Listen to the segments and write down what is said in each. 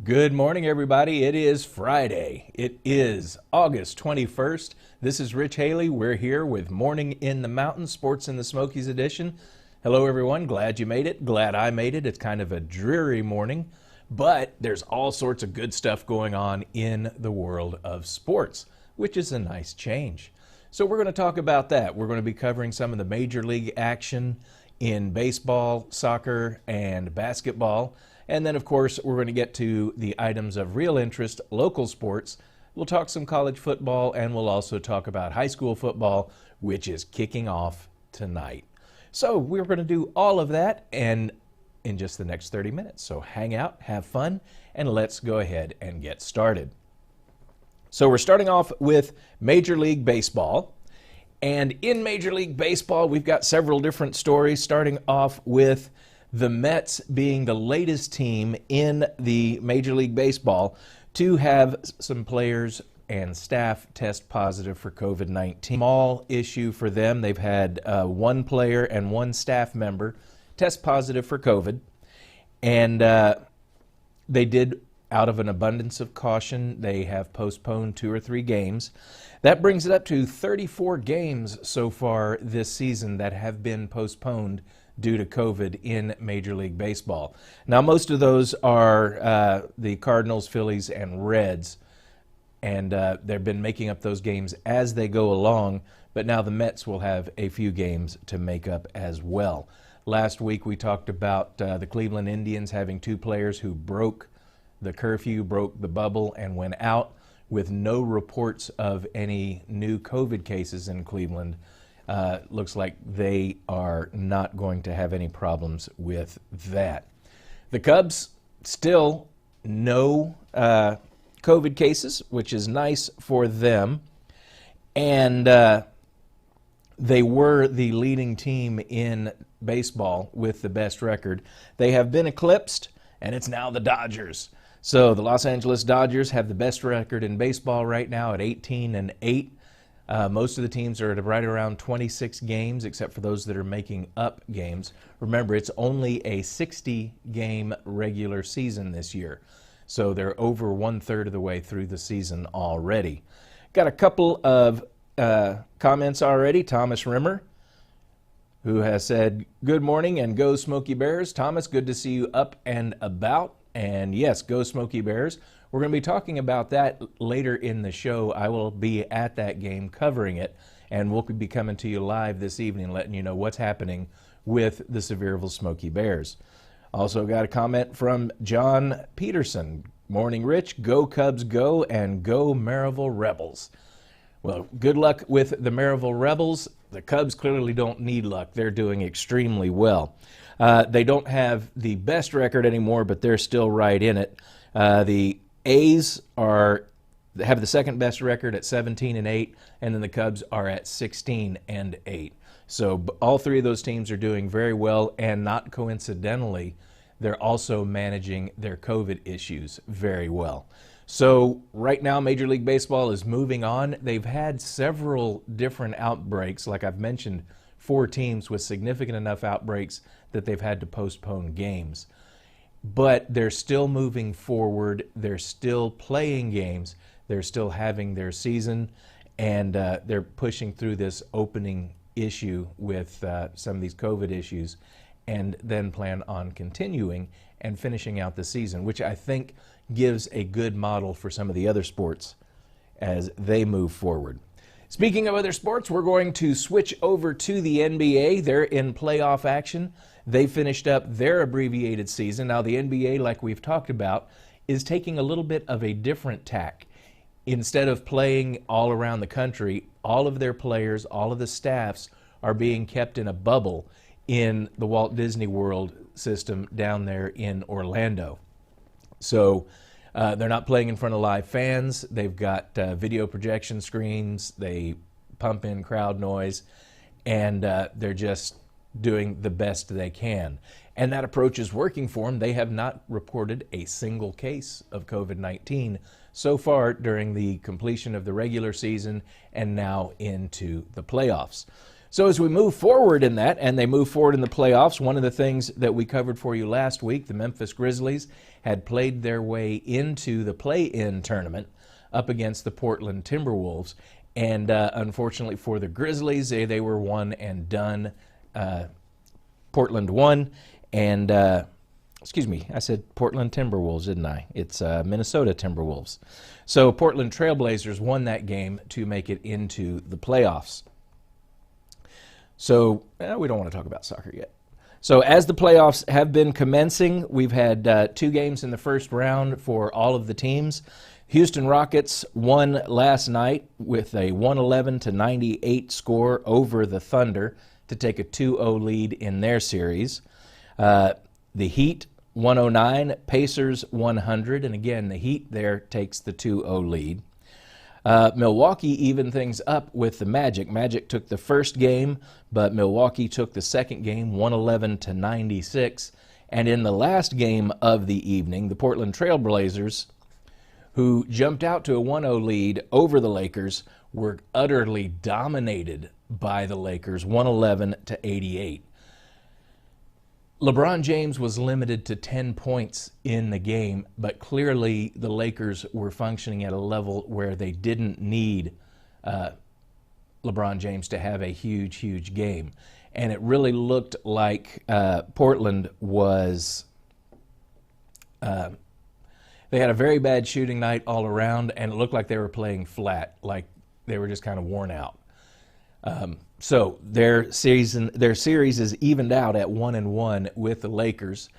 Good morning, everybody. It is Friday. It is August 21st. This is Rich Haley. We're here with Morning in the Mountains, Sports in the Smokies edition. Hello, everyone. Glad you made it. Glad I made it. It's kind of a dreary morning, but there's all sorts of good stuff going on in the world of sports, which is a nice change. So we're going to talk about that. We're going to be covering some of the major league action in baseball, soccer, and basketball. And then, of course, we're going to get to the items of real interest, local sports. We'll talk some college football, and we'll also talk about high school football, which is kicking off tonight. So we're going to do all of that and in just the next 30 minutes. So hang out, have fun, and let's go ahead and get started. So we're starting off with Major League Baseball. And in Major League Baseball, we've got several different stories, starting off with the Mets being the latest team in the Major League Baseball to have some players and staff test positive for COVID-19. Small issue for them. They've had one player and one staff member test positive for COVID. And they did, out of an abundance of caution, they have postponed 2 or 3 games. That brings it up to 34 games so far this season that have been postponed due to COVID in Major League Baseball. Now, most of those are the Cardinals, Phillies, and Reds, and they've been making up those games as they go along, but now the Mets will have a few games to make up as well. Last week, we talked about the Cleveland Indians having 2 players who broke the curfew, broke the bubble, and went out with no reports of any new COVID cases in Cleveland. Looks like they are not going to have any problems with that. The Cubs, still no COVID cases, which is nice for them. And they were the leading team in baseball with the best record. They have been eclipsed, and it's now the Dodgers. So the Los Angeles Dodgers have the best record in baseball right now at 18-8. Most of the teams are at right around 26 games, except for those that are making up games. Remember, it's only a 60-game regular season this year, so they're over 1/3 of the way through the season already. Got a couple of comments already. Thomas Rimmer, who has said, "Good morning and go Smoky Bears." Thomas, good to see you up and about. And yes, go Smoky Bears. We're going to be talking about that later in the show. I will be at that game covering it, and we'll be coming to you live this evening, letting you know what's happening with the Sevierville Smoky Bears. Also got a comment from John Peterson. Morning, Rich. Go Cubs, go, and go Maryville Rebels. Well, good luck with the Maryville Rebels. The Cubs clearly don't need luck. They're doing extremely well. They don't have the best record anymore, but they're still right in it. The A's have the second best record at 17-8, and then the Cubs are at 16-8. So all 3 of those teams are doing very well, and not coincidentally, they're also managing their COVID issues very well. So right now, Major League Baseball is moving on. They've had several different outbreaks. Like I've mentioned, 4 teams with significant enough outbreaks that they've had to postpone games. But they're still moving forward. They're still playing games. They're still having their season, and they're pushing through this opening issue with some of these COVID issues, and then plan on continuing and finishing out the season, which I think gives a good model for some of the other sports as they move forward. Speaking of other sports, we're going to switch over to the NBA. They're in playoff action. They finished up their abbreviated season. Now, the NBA, like we've talked about, is taking a little bit of a different tack. Instead of playing all around the country, all of their players, all of the staffs are being kept in a bubble in the Walt Disney World system down there in Orlando. So they're not playing in front of live fans. They've got video projection screens. They pump in crowd noise, and they're just doing the best they can. And that approach is working for them. They have not reported a single case of COVID-19 so far during the completion of the regular season and now into the playoffs. So as we move forward in that, and they move forward in the playoffs, one of the things that we covered for you last week, the Memphis Grizzlies had played their way into the play-in tournament up against the Portland Timberwolves. And unfortunately for the Grizzlies, they were one and done. Portland won, and excuse me, I said Portland Timberwolves, didn't I? It's Minnesota Timberwolves. So Portland Trailblazers won that game to make it into the playoffs. So we don't want to talk about soccer yet. So as the playoffs have been commencing, we've had 2 games in the first round for all of the teams. Houston Rockets won last night with a 111-98 score over the Thunder to take a 2-0 lead in their series. The Heat 109, Pacers 100, and again, the Heat there takes the 2-0 lead. Milwaukee evened things up with the Magic. Magic took the first game, but Milwaukee took the second game, 111-96. And in the last game of the evening, the Portland Trailblazers, who jumped out to a 1-0 lead over the Lakers, were utterly dominated by the Lakers, 111-88. LeBron James was limited to 10 points in the game, but clearly the Lakers were functioning at a level where they didn't need LeBron James to have a huge game. And it really looked like Portland was... they had a very bad shooting night all around, and it looked like they were playing flat, like they were just kind of worn out. So their series is evened out at 1-1 with the Lakers.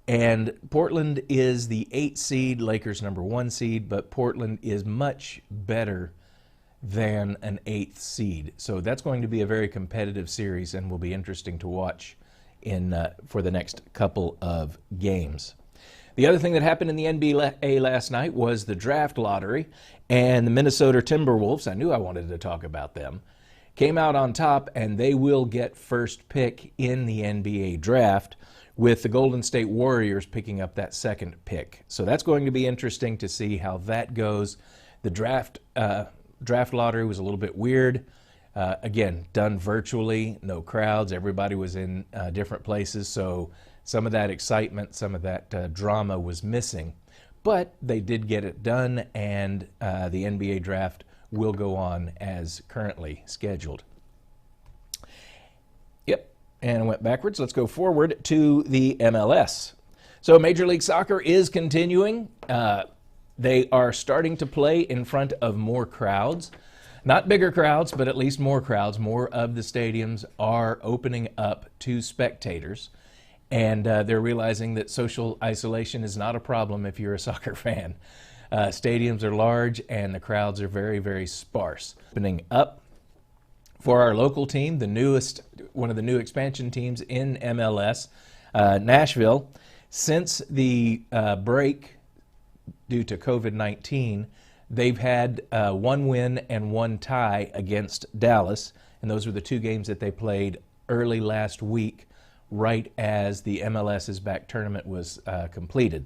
And Portland is the 8th seed, Lakers number 1 seed, but Portland is much better than an 8th seed. So that's going to be a very competitive series and will be interesting to watch for the next couple of games. The other thing that happened in the NBA last night was the draft lottery, and the Minnesota Timberwolves, I knew I wanted to talk about them, came out on top, and they will get first pick in the NBA draft, with the Golden State Warriors picking up that second pick. So that's going to be interesting to see how that goes. The draft lottery was a little bit weird. Again, done virtually, no crowds. Everybody was in different places, so some of that excitement, some of that drama was missing. But they did get it done, and the NBA draft will go on as currently scheduled. Yep, and I went backwards. Let's go forward to the MLS. So Major League Soccer is continuing. They are starting to play in front of more crowds. Not bigger crowds, but at least more crowds. More of the stadiums are opening up to spectators. And they're realizing that social isolation is not a problem if you're a soccer fan. Stadiums are large and the crowds are very sparse. Opening up for our local team, one of the new expansion teams in MLS, Nashville. Since the break due to COVID-19, they've had 1 win and 1 tie against Dallas, and those were the 2 games that they played early last week, right as the MLS is Back tournament was completed.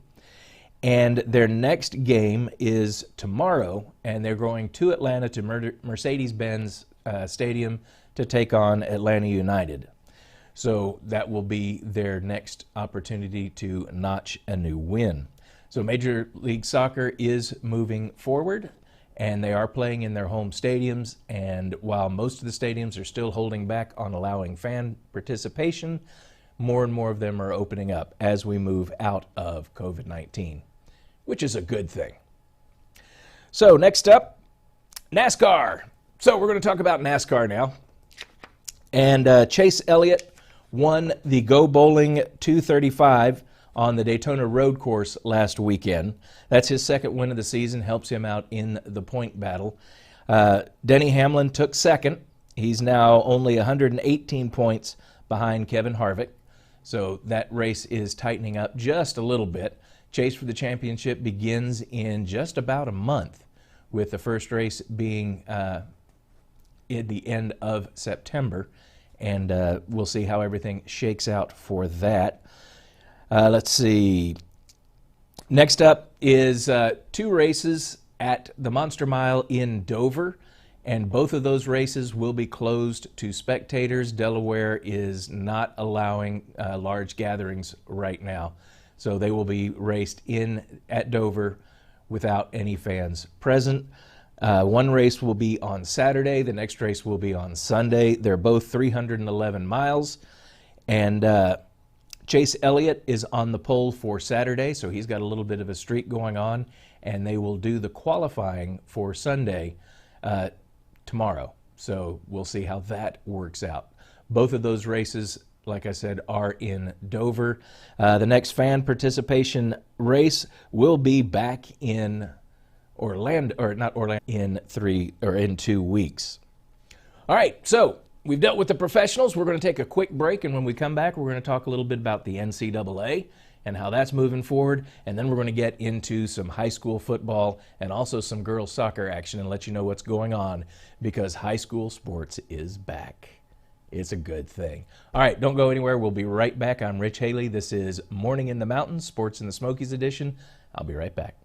And their next game is tomorrow, and they're going to Atlanta to Mercedes-Benz Stadium to take on Atlanta United. So that will be their next opportunity to notch a new win. So Major League Soccer is moving forward, and they are playing in their home stadiums. And while most of the stadiums are still holding back on allowing fan participation, more and more of them are opening up as we move out of COVID-19, which is a good thing. So next up, NASCAR. So we're going to talk about NASCAR now. And Chase Elliott won the Go Bowling 235 on the Daytona Road Course last weekend. That's his second win of the season, helps him out in the point battle. Denny Hamlin took second. He's now only 118 points behind Kevin Harvick. So that race is tightening up just a little bit. Chase for the championship begins in just about a month, with the first race being at the end of September. And we'll see how everything shakes out for that. Let's see. Next up is 2 races at the Monster Mile in Dover. And both of those races will be closed to spectators. Delaware is not allowing large gatherings right now. So they will be raced at Dover without any fans present. One race will be on Saturday. The next race will be on Sunday. They're both 311 miles. And Chase Elliott is on the pole for Saturday, so he's got a little bit of a streak going on. And they will do the qualifying for Sunday tomorrow. So we'll see how that works out. Both of those races, like I said, are in Dover. The next fan participation race will be back in in 2 weeks. All right, so we've dealt with the professionals. We're going to take a quick break, and when we come back, we're going to talk a little bit about the NCAA and how that's moving forward, and then we're going to get into some high school football and also some girls soccer action and let you know what's going on, because high school sports is back. It's a good thing. All right, don't go anywhere. We'll be right back. I'm Rich Haley. This is Morning in the Mountains, Sports in the Smokies edition. I'll be right back.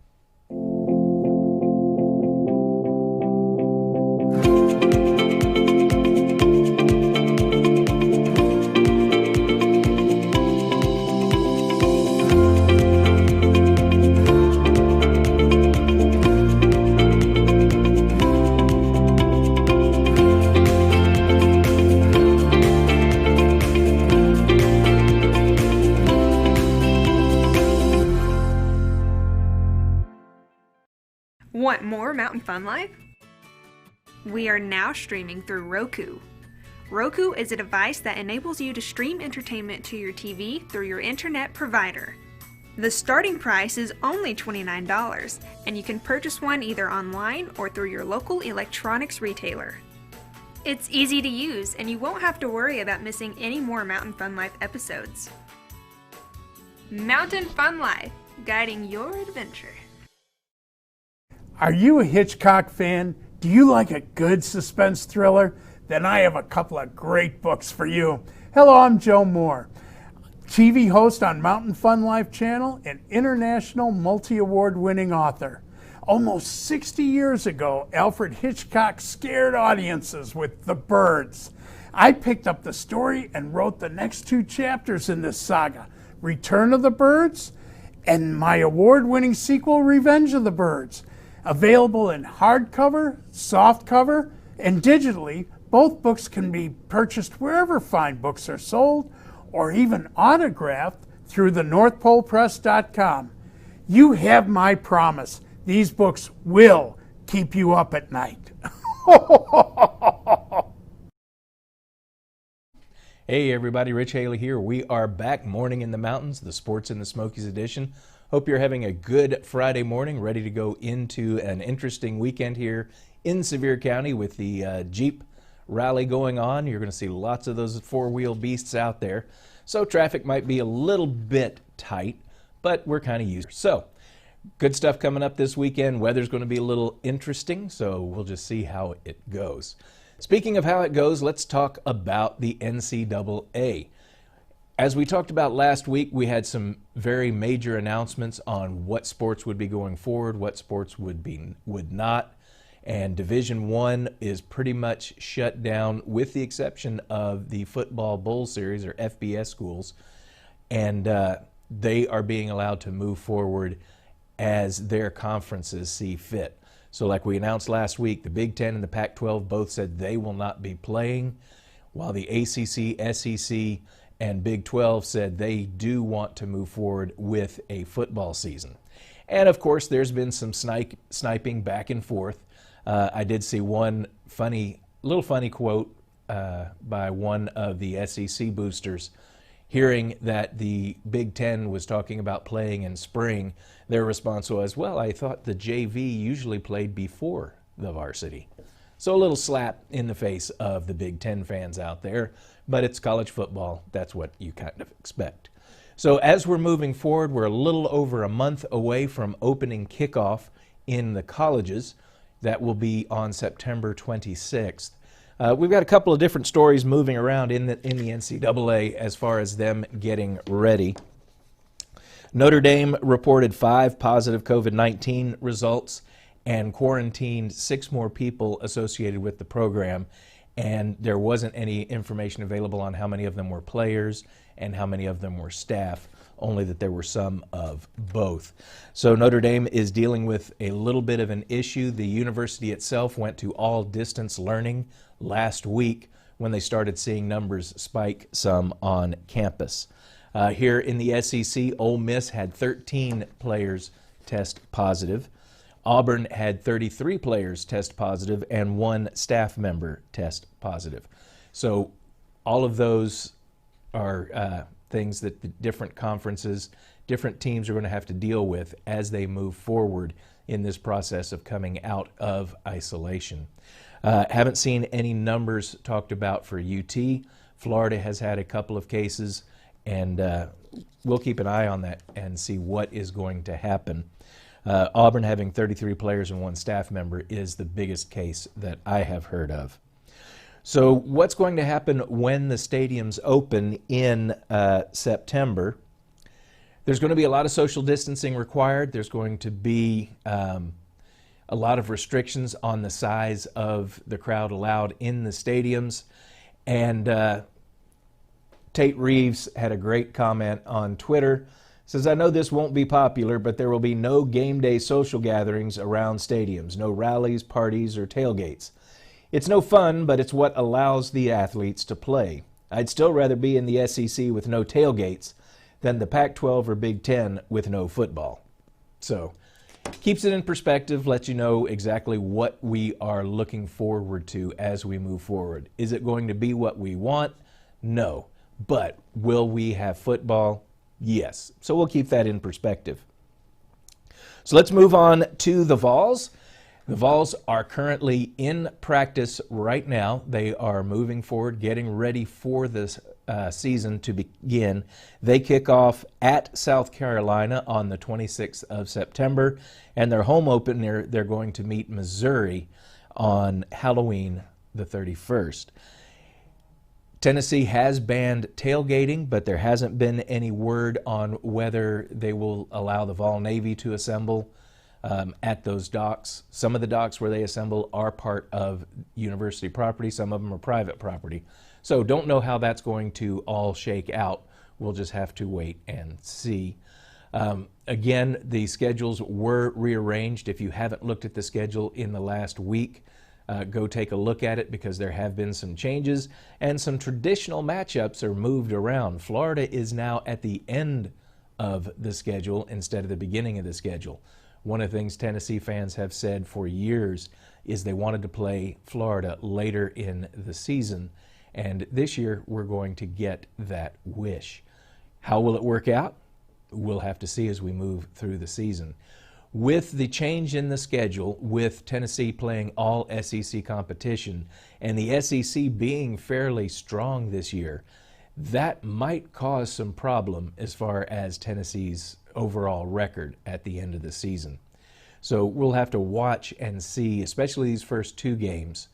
Want more Mountain Fun Life? We are now streaming through Roku. Roku is a device that enables you to stream entertainment to your TV through your internet provider. The starting price is only $29, and you can purchase one either online or through your local electronics retailer. It's easy to use, and you won't have to worry about missing any more Mountain Fun Life episodes. Mountain Fun Life, guiding your adventure. Are you a Hitchcock fan? Do you like a good suspense thriller? Then I have a couple of great books for you. Hello, I'm Joe Moore, TV host on Mountain Fun Life channel and international multi-award winning author. Almost 60 years ago, Alfred Hitchcock scared audiences with The Birds. I picked up the story and wrote the next 2 chapters in this saga, Return of the Birds and my award-winning sequel, Revenge of the Birds. Available in hardcover, softcover, and digitally, both books can be purchased wherever fine books are sold, or even autographed through the NorthPolePress.com. You have my promise. These books will keep you up at night. Hey everybody, Rich Haley here. We are back, Morning in the Mountains, the Sports in the Smokies edition. Hope you're having a good Friday morning, ready to go into an interesting weekend here in Sevier County with the Jeep rally going on. You're going to see lots of those four-wheel beasts out there. So traffic might be a little bit tight, but we're kind of used to it. So good stuff coming up this weekend. Weather's going to be a little interesting, so we'll just see how it goes. Speaking of how it goes, let's talk about the NCAA. As we talked about last week, we had some very major announcements on what sports would be going forward, what sports would not. And Division I is pretty much shut down with the exception of the Football Bowl Series, or FBS schools. And they are being allowed to move forward as their conferences see fit. So like we announced last week, the Big Ten and the Pac-12 both said they will not be playing, while the ACC, SEC, and Big 12 said they do want to move forward with a football season. And of course, there's been some sniping back and forth. I did see one little funny quote by one of the SEC boosters. Hearing that the Big Ten was talking about playing in spring, their response was, well, I thought the JV usually played before the varsity. So a little slap in the face of the Big Ten fans out there, but it's college football. That's what you kind of expect. So as we're moving forward, we're a little over a month away from opening kickoff in the colleges. That will be on September 26th. We've got a couple of different stories moving around in the NCAA as far as them getting ready. Notre Dame reported 5 positive COVID-19 results, and quarantined 6 more people associated with the program, and there wasn't any information available on how many of them were players and how many of them were staff, only that there were some of both. So Notre Dame is dealing with a little bit of an issue. The university itself went to all distance learning last week when they started seeing numbers spike some on campus. Here in the SEC, Ole Miss had 13 players test positive. Auburn had 33 players test positive and 1 staff member test positive. So all of those are things that the different conferences, different teams are going to have to deal with as they move forward in this process of coming out of isolation. Haven't seen any numbers talked about for UT. Florida has had a couple of cases, and we'll keep an eye on that and see what is going to happen. Auburn having 33 players and 1 staff member is the biggest case that I have heard of. So what's going to happen when the stadiums open in September? There's going to be a lot of social distancing required. There's going to be a lot of restrictions on the size of the crowd allowed in the stadiums. And Tate Reeves had a great comment on Twitter. Says, I know this won't be popular, but there will be no game day social gatherings around stadiums, no rallies, parties, or tailgates. It's no fun, but it's what allows the athletes to play. I'd still rather be in the SEC with no tailgates than the Pac-12 or Big Ten with no football. So, keeps it in perspective, lets you know exactly what we are looking forward to as we move forward. Is it going to be what we want? No. But will we have football? Yes. So we'll keep that in perspective. So let's move on to the Vols. The Vols are currently in practice right now. They are moving forward, getting ready for this season to begin. They kick off at South Carolina on the 26th of September, and their home opener, they're going to meet Missouri on Halloween the 31st. Tennessee has banned tailgating, but there hasn't been any word on whether they will allow the Vol Navy to assemble at those docks. Some of the docks where they assemble are part of university property. Some of them are private property. So don't know how that's going to all shake out. We'll just have to wait and see. Again, the schedules were rearranged. If you haven't looked at the schedule in the last week, go take a look at it because there have been some changes and some traditional matchups are moved around. Florida is now at the end of the schedule instead of the beginning of the schedule. One of the things Tennessee fans have said for years is they wanted to play Florida later in the season, and this year we're going to get that wish. How will it work out? We'll have to see as we move through the season. With the change in the schedule, with Tennessee playing all SEC competition and the SEC being fairly strong this year, that might cause some problem as far as Tennessee's overall record at the end of the season. So we'll have to watch and see, especially these first 2 games,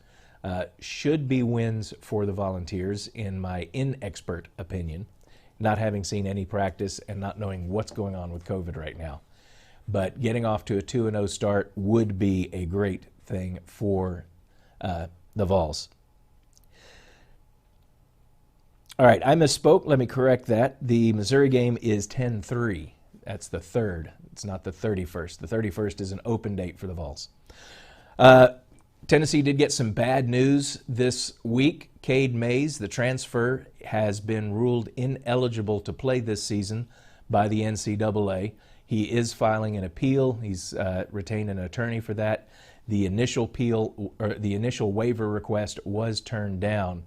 should be wins for the Volunteers in my inexpert opinion, not having seen any practice and not knowing what's going on with COVID right now. But getting off to a 2-0 start would be a great thing for the Vols. All right, I misspoke. Let me correct that. The Missouri game is 10-3. That's the 3rd. It's not the 31st. The 31st is an open date for the Vols. Tennessee did get some bad news this week. Cade Mays, the transfer, has been ruled ineligible to play this season by the NCAA. He is filing an appeal. He's retained an attorney for that. The initial waiver request was turned down.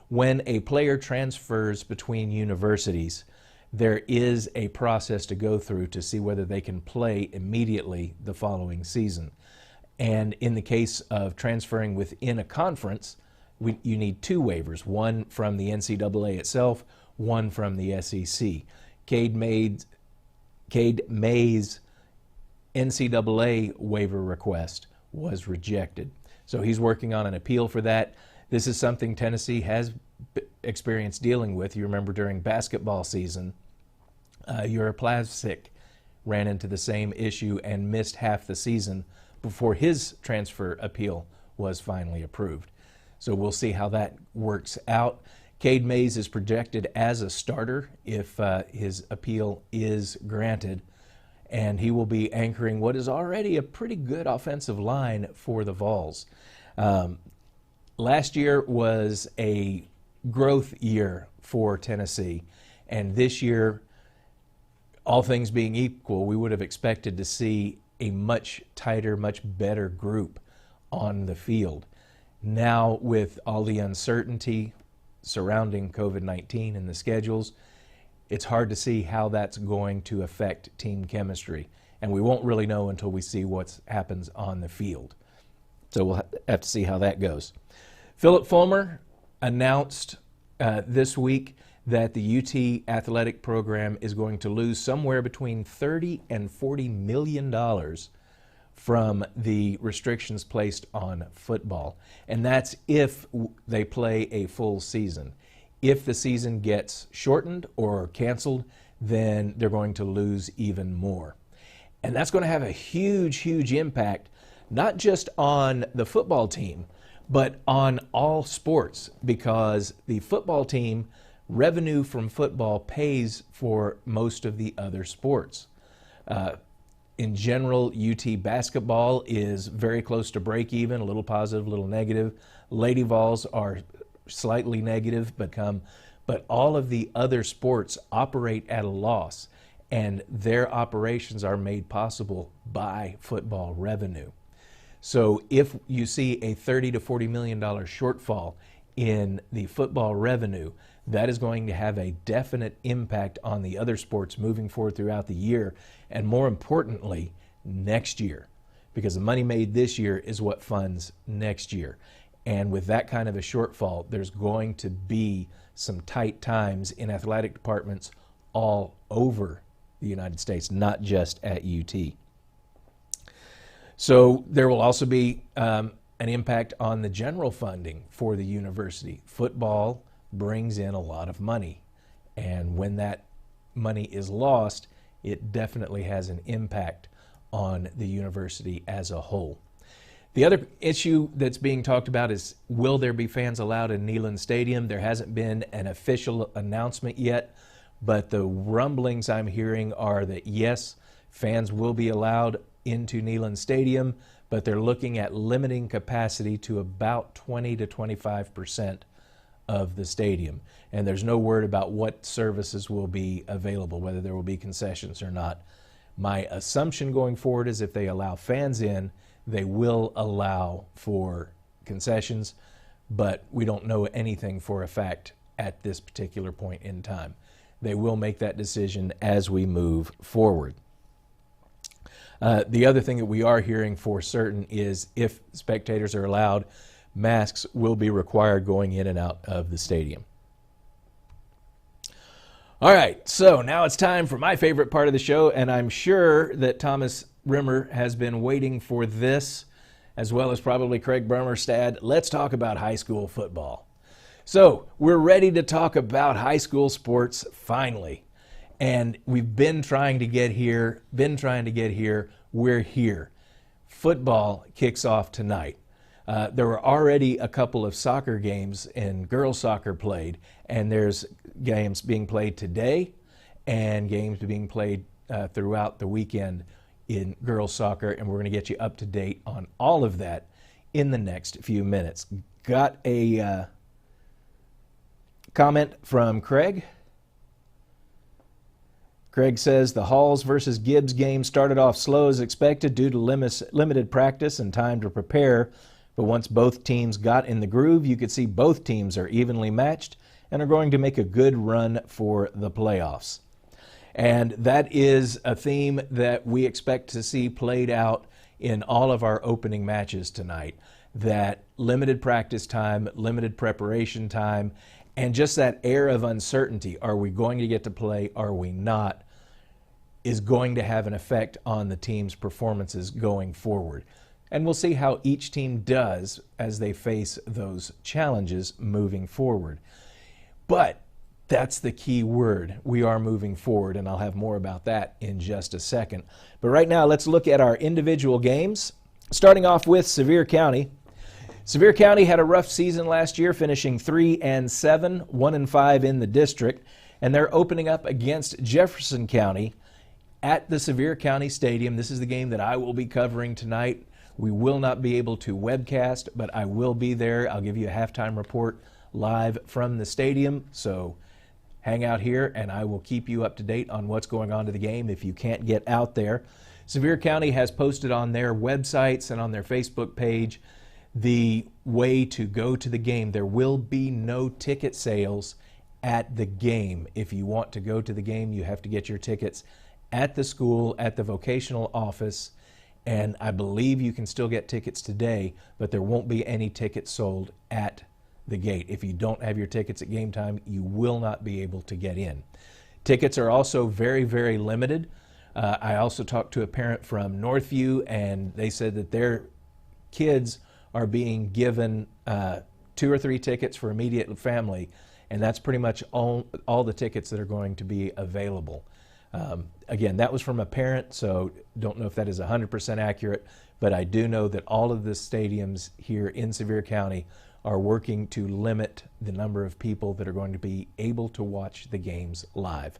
When a player transfers between universities, there is a process to go through to see whether they can play immediately the following season. And in the case of transferring within a conference, you need 2 waivers, one from the NCAA itself, one from the SEC. Cade Mays' NCAA waiver request was rejected. So he's working on an appeal for that. This is something Tennessee has experience dealing with. You remember during basketball season, Euraplastic ran into the same issue and missed half the season before his transfer appeal was finally approved. So we'll see how that works out. Cade Mays is projected as a starter if his appeal is granted, and he will be anchoring what is already a pretty good offensive line for the Vols. Last year was a growth year for Tennessee, and this year, all things being equal, we would have expected to see a much tighter, much better group on the field. Now, with all the uncertainty surrounding COVID-19 and the schedules, it's hard to see how that's going to affect team chemistry. And we won't really know until we see what happens on the field. So we'll have to see how that goes. Philip Fulmer announced this week that the UT athletic program is going to lose somewhere between $30 and $40 million from the restrictions placed on football. And that's if they play a full season. If the season gets shortened or canceled, then they're going to lose even more. And that's going to have a huge, huge impact, not just on the football team, but on all sports, because the football team, revenue from football pays for most of the other sports. In general, UT basketball is very close to break even, a little positive, a little negative. Lady Vols are slightly negative, but all of the other sports operate at a loss, and their operations are made possible by football revenue. So if you see a $30 to $40 million shortfall in the football revenue, that is going to have a definite impact on the other sports moving forward throughout the year, and more importantly, next year, because the money made this year is what funds next year. And with that kind of a shortfall, there's going to be some tight times in athletic departments all over the United States, not just at UT. So there will also be an impact on the general funding for the university. Football brings in a lot of money, and when that money is lost, it definitely has an impact on the university as a whole. The other issue that's being talked about is, will there be fans allowed in Neyland Stadium? There hasn't been an official announcement yet, but the rumblings I'm hearing are that yes, fans will be allowed into Neyland Stadium, but they're looking at limiting capacity to about 20 to 25% of the stadium. And there's no word about what services will be available, whether there will be concessions or not. My assumption going forward is if they allow fans in, they will allow for concessions, but we don't know anything for a fact at this particular point in time. They will make that decision as we move forward. The other thing that we are hearing for certain is if spectators are allowed, masks will be required going in and out of the stadium. All right, so now it's time for my favorite part of the show, and I'm sure that Thomas Rimmer has been waiting for this, as well as probably Craig Brummerstad. Let's talk about high school football. So we're ready to talk about high school sports finally. And we've been trying to get here, we're here. Football kicks off tonight. There were already a couple of soccer games and girls soccer played, and there's games being played today and games being played throughout the weekend in girls soccer, and we're going to get you up to date on all of that in the next few minutes. Got a comment from Craig. Craig says the Halls versus Gibbs game started off slow as expected due to limited practice and time to prepare. But once both teams got in the groove, you could see both teams are evenly matched and are going to make a good run for the playoffs. And that is a theme that we expect to see played out in all of our opening matches tonight. That limited practice time, limited preparation time, and just that air of uncertainty, are we going to get to play, are we not, is going to have an effect on the team's performances going forward. And we'll see how each team does as they face those challenges moving forward. But that's the key word. We are moving forward, and I'll have more about that in just a second. But right now, let's look at our individual games. Starting off with Sevier County. Sevier County had a rough season last year, finishing 3-7, 1-5 in the district, and they're opening up against Jefferson County at the Sevier County Stadium. This is the game that I will be covering tonight. We will not be able to webcast, but I will be there. I'll give you a halftime report live from the stadium, so hang out here and I will keep you up to date on what's going on to the game if you can't get out there. Sevier County has posted on their websites and on their Facebook page the way to go to the game. There will be no ticket sales at the game. If you want to go to the game, you have to get your tickets at the school, at the vocational office, and I believe you can still get tickets today, but there won't be any tickets sold at the gate. If you don't have your tickets at game time, you will not be able to get in. Tickets are also very, very limited. I also talked to a parent from Northview, and they said that their kids are being given 2 or 3 tickets for immediate family, and that's pretty much all the tickets that are going to be available. Again, that was from a parent, so don't know if that is 100% accurate, but I do know that all of the stadiums here in Sevier County are working to limit the number of people that are going to be able to watch the games live.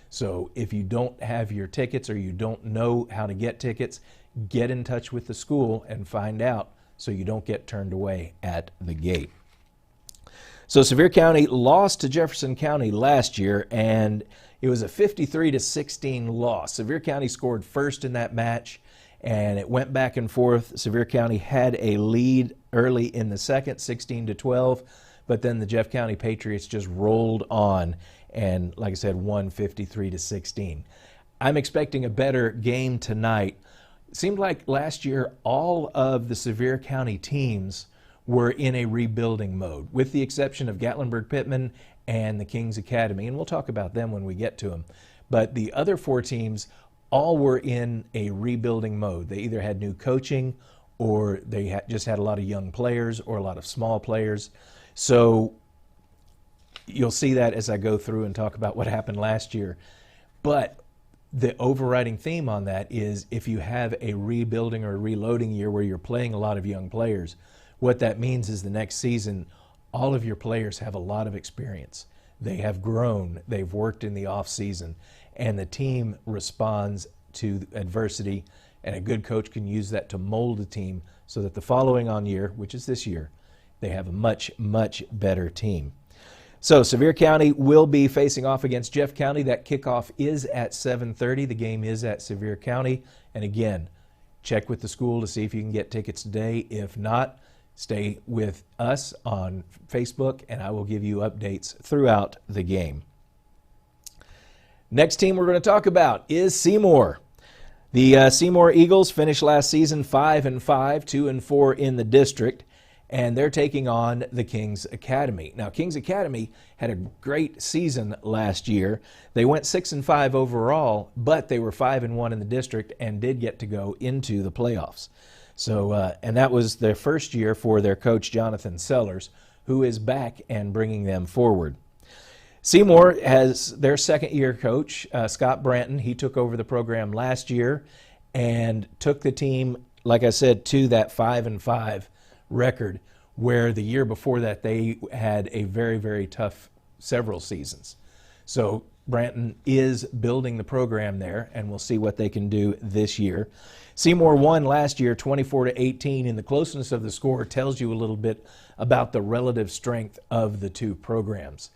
So if you don't have your tickets or you don't know how to get tickets, get in touch with the school and find out so you don't get turned away at the gate. So Sevier County lost to Jefferson County last year, and it was a 53-16 loss. Sevier County scored first in that match, and it went back and forth. Sevier County had a lead early in the second, 16-12, but then the Jeff County Patriots just rolled on and, like I said, won 53-16. I'm expecting a better game tonight. It seemed like last year all of the Sevier County teams were in a rebuilding mode, with the exception of Gatlinburg-Pittman and the Kings Academy, and we'll talk about them when we get to them. But the other 4 teams all were in a rebuilding mode. They either had new coaching or they just had a lot of young players or a lot of small players. So you'll see that as I go through and talk about what happened last year. But the overriding theme on that is if you have a rebuilding or reloading year where you're playing a lot of young players, what that means is the next season, all of your players have a lot of experience. They have grown, they've worked in the off season, and the team responds to adversity, and a good coach can use that to mold a team so that the following on year, which is this year, they have a much, much better team. So Sevier County will be facing off against Jeff County. That kickoff is at 7:30. The game is at Sevier County. And again, check with the school to see if you can get tickets today. If not, stay with us on Facebook, and I will give you updates throughout the game. Next team we're going to talk about is Seymour. The Seymour Eagles finished last season 5-5, 2-4 in the district, and they're taking on the Kings Academy. Now, Kings Academy had a great season last year. They went 6-5 overall, but they were 5-1 in the district and did get to go into the playoffs. So, and that was their first year for their coach, Jonathan Sellers, who is back and bringing them forward. Seymour has their second-year coach, Scott Branton. He took over the program last year and took the team, like I said, to that 5-5 record, where the year before that they had a very, very tough several seasons. So Branton is building the program there, and we'll see what they can do this year. Seymour won last year 24-18, and the closeness of the score tells you a little bit about the relative strength of the two programs.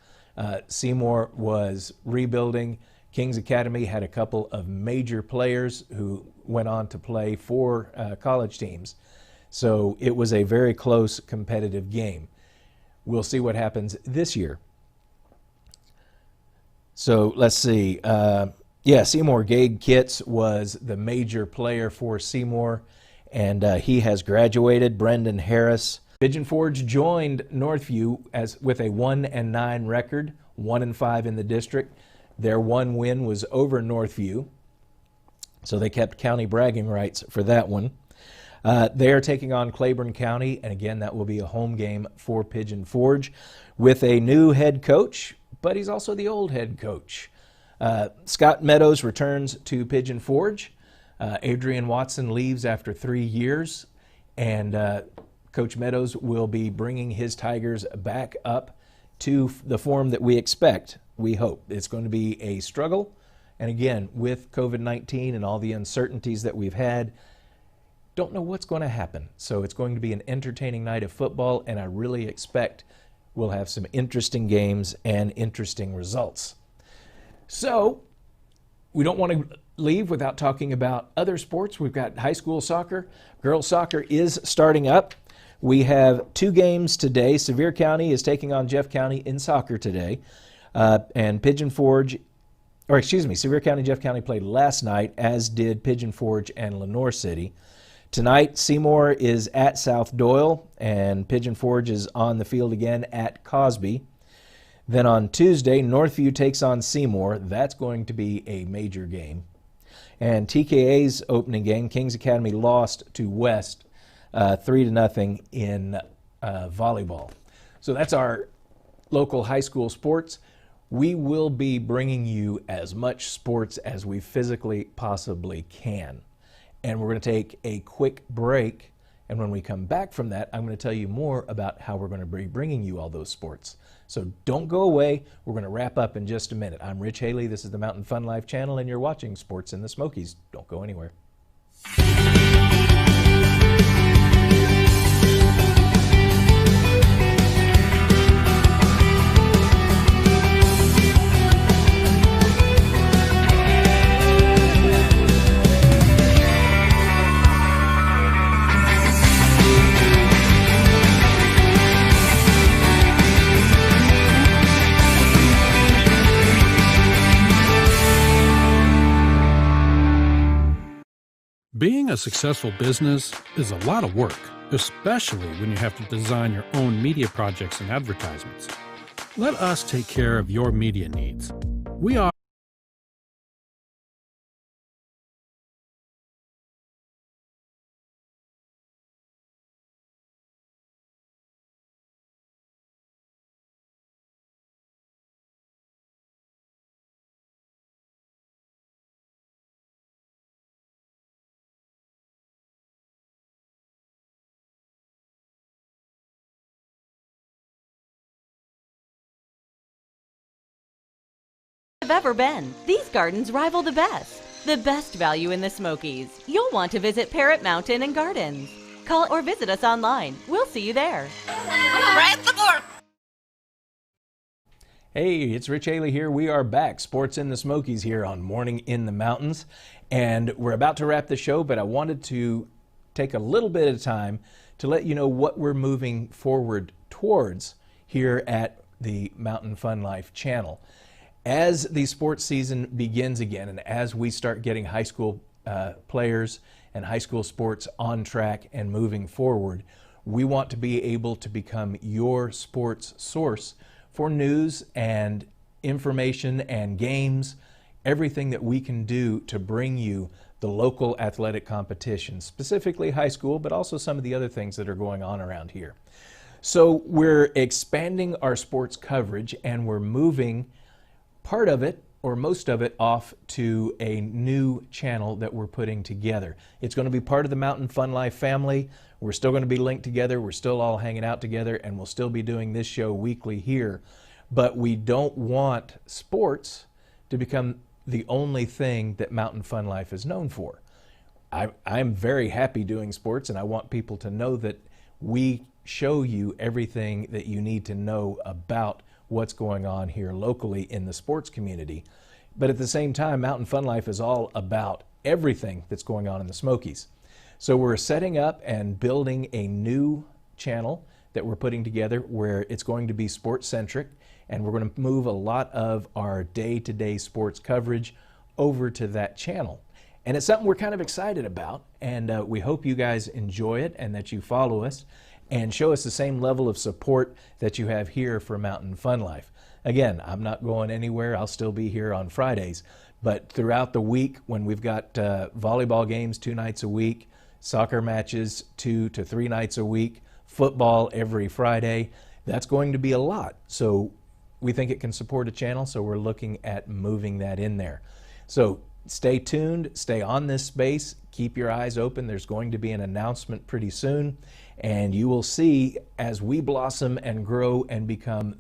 Seymour was rebuilding. Kings Academy had a couple of major players who went on to play for college teams. So it was a very close, competitive game. We'll see what happens this year. So let's see. Seymour, Gage Kitts was the major player for Seymour, and he has graduated. Brendan Harris. Pigeon Forge joined Northview with a 1-9 record, 1-5 in the district. Their one win was over Northview, so they kept county bragging rights for that one. They are taking on Claiborne County, and again, that will be a home game for Pigeon Forge with a new head coach, but he's also the old head coach. Scott Meadows returns to Pigeon Forge. Adrian Watson leaves after 3 years, and Coach Meadows will be bringing his Tigers back up to the form that we expect, we hope. It's going to be a struggle, and again, with COVID-19 and all the uncertainties that we've had, don't know what's going to happen. So it's going to be an entertaining night of football, and I really expect we'll have some interesting games and interesting results. So we don't want to leave without talking about other sports. We've got high school soccer. Girls soccer is starting up. We have 2 games today. Sevier County is taking on Jeff County in soccer today. And Sevier County and Jeff County played last night, as did Pigeon Forge and Lenoir City. Tonight, Seymour is at South Doyle, and Pigeon Forge is on the field again at Cosby. Then on Tuesday, Northview takes on Seymour. That's going to be a major game. And TKA's opening game, Kings Academy lost to West 3-0 in volleyball. So that's our local high school sports. We will be bringing you as much sports as we physically possibly can. And we're going to take a quick break, and when we come back from that, I'm going to tell you more about how we're going to be bringing you all those sports. So don't go away. We're going to wrap up in just a minute. I'm Rich Haley. This is the Mountain Fun Life channel, and you're watching Sports in the Smokies. Don't go anywhere. Being a successful business is a lot of work, especially when you have to design your own media projects and advertisements. Let us take care of your media needs. We are ever been. These gardens rival the best. The best value in the Smokies. You'll want to visit Parrot Mountain and Gardens. Call or visit us online. We'll see you there. Hey, it's Rich Haley here. We are back. Sports in the Smokies here on Morning in the Mountains. And we're about to wrap the show, but I wanted to take a little bit of time to let you know what we're moving forward towards here at the Mountain Fun Life channel. As the sports season begins again, and as we start getting high school players and high school sports on track and moving forward, we want to be able to become your sports source for news and information and games, everything that we can do to bring you the local athletic competition, specifically high school, but also some of the other things that are going on around here. So we're expanding our sports coverage, and we're moving part of it or most of it off to a new channel that we're putting together. It's going to be part of the Mountain Fun Life family. We're still going to be linked together. We're still all hanging out together, and we'll still be doing this show weekly here. But we don't want sports to become the only thing that Mountain Fun Life is known for. I'm very happy doing sports, and I want people to know that we show you everything that you need to know about what's going on here locally in the sports community. But at the same time, Mountain Fun Life is all about everything that's going on in the Smokies. So we're setting up and building a new channel that we're putting together where it's going to be sports centric, and we're going to move a lot of our day-to-day sports coverage over to that channel. And it's something we're kind of excited about, and we hope you guys enjoy it and that you follow us and show us the same level of support that you have here for Mountain Fun Life. Again, I'm not going anywhere. I'll still be here on Fridays. But throughout the week, when we've got volleyball games 2 nights a week, soccer matches 2 to 3 nights a week, football every Friday, that's going to be a lot. So we think it can support a channel, so we're looking at moving that in there. So stay tuned, stay on this space, keep your eyes open. There's going to be an announcement pretty soon, and you will see as we blossom and grow and become